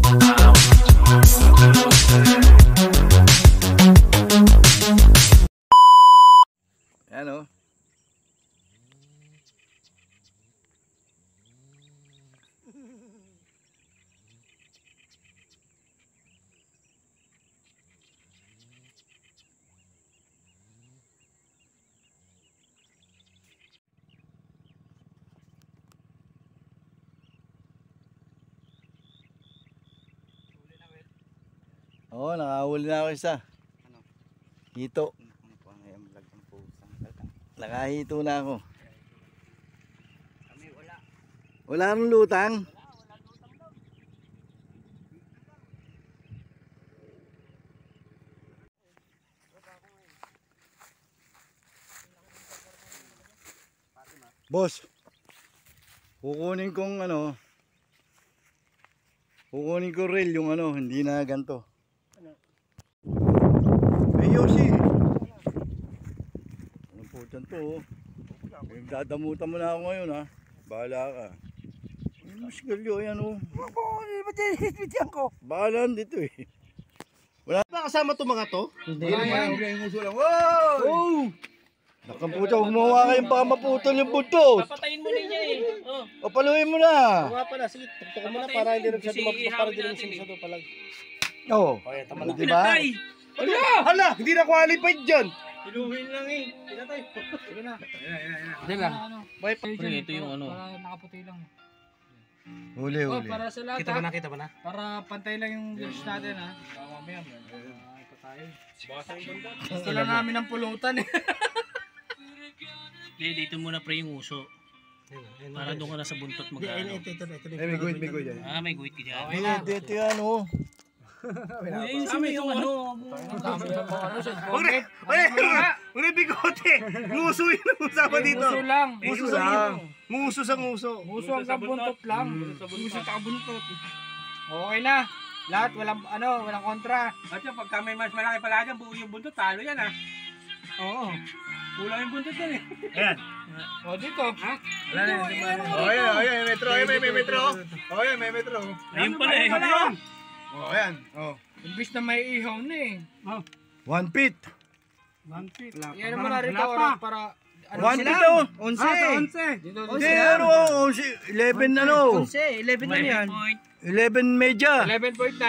Yan o. Oo, nakahuli na ako isa. Ano? Hito. Ano po ang vlog ng pusang? Nakahito na ako. Kami wala. Wala nang lutang. Wala lutang daw. Boss, kukunin kong kukunin ko reel yung hindi na ganito. Hey Yoshi! Anong po dyan to? Dadamutan mo na ako ngayon ha. Bahala ka. Ay, musgalyo, ayan o. Ba't yan ko? Bahala dito eh. Wala Ba kasama to mga to? Hindi naman. Wow! Nakamputa, gumawa kayong baka maputol yung buntos. Papatayin mo na yan eh. Oh. O paluin mo na. Nga pala, sige, tuktukan mo na para hindi masyado palag. Oo. O yan, tama na. Diba? Hala, hindi na qualified dyan. Iluhin lang eh. Pinatay. Sige na. Hindi lang. Pre, Ito yung Para nakaputi lang. Huli. Para sa lahat. kita ba na, kita ba na? Para pantay lang yung views natin ha. Baka mamaya ito tayo. Gusto lang namin ng pulutan eh. Dito muna pre yung uso. Para doon ka na sa buntot mag-ano. Ito. May guhit yan. Ah, may guhit ka dyan. Okay na. Dito yan o. Ayusin mo yung ano. Huwag na bigote. Nguso yung usapan dito. Uso lang. Nguso lang. Nguso sa nguso. Uso hanggang buntot lang. Uso sa buntot. Okay na. Lahat walang kontra. At yung pagka may mas malaki pala dyan, buo yung buntot, talo yan ah. Oo. Kulang yung buntot yan eh. Ayan. O dito. Ha? Wala na. Ayan, may metro. May metro. Ayan, may metro. Ayun pala eh. Ayan. Imbis na may ihaw na eh. 1 feet. Yan mo na rito para 1 feet o. 11. Dito. Hindi, 11 11 na yan. 11 media. 11.9.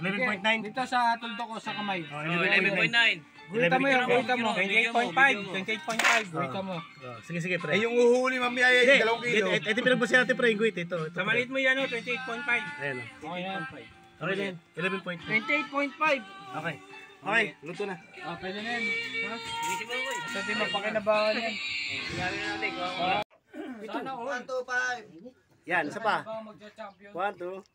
11.9. Dito sa tulto ko sa kamay. 11.9. Gulita mo yun, gulita mo. 28.5. Gulita mo. Sige, pre. Ay, yung uhuli mamaya yan, 2 kilo. Ito pinagbusin natin, pre. Yung guhit. Ito. Sa maliit mo yan o, 28.5. Ayan. Okay na. Okay na yan. 11.9. 28.5. Okay. Okay, luto na. Pwede na yan. Ha? Isip mo ko eh. Sa di magpakinabangan yan. Tingnan natin. Sana all. 1, 2, 5. Yan, isa pa. Baka magcha-champion. 1, 2.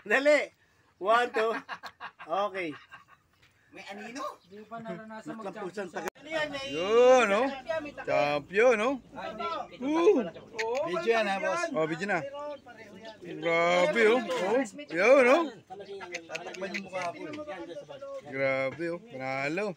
Dali. 1, 2. Okay. May anino? Hindi ko pa naranasan mag-champion. Yun, no? Champion, no? Video yan, ha, boss? Oh, video na. Grabe, oh. Yun, no? Tatakman yung mukha ko, eh. Grabe, oh. Panalo.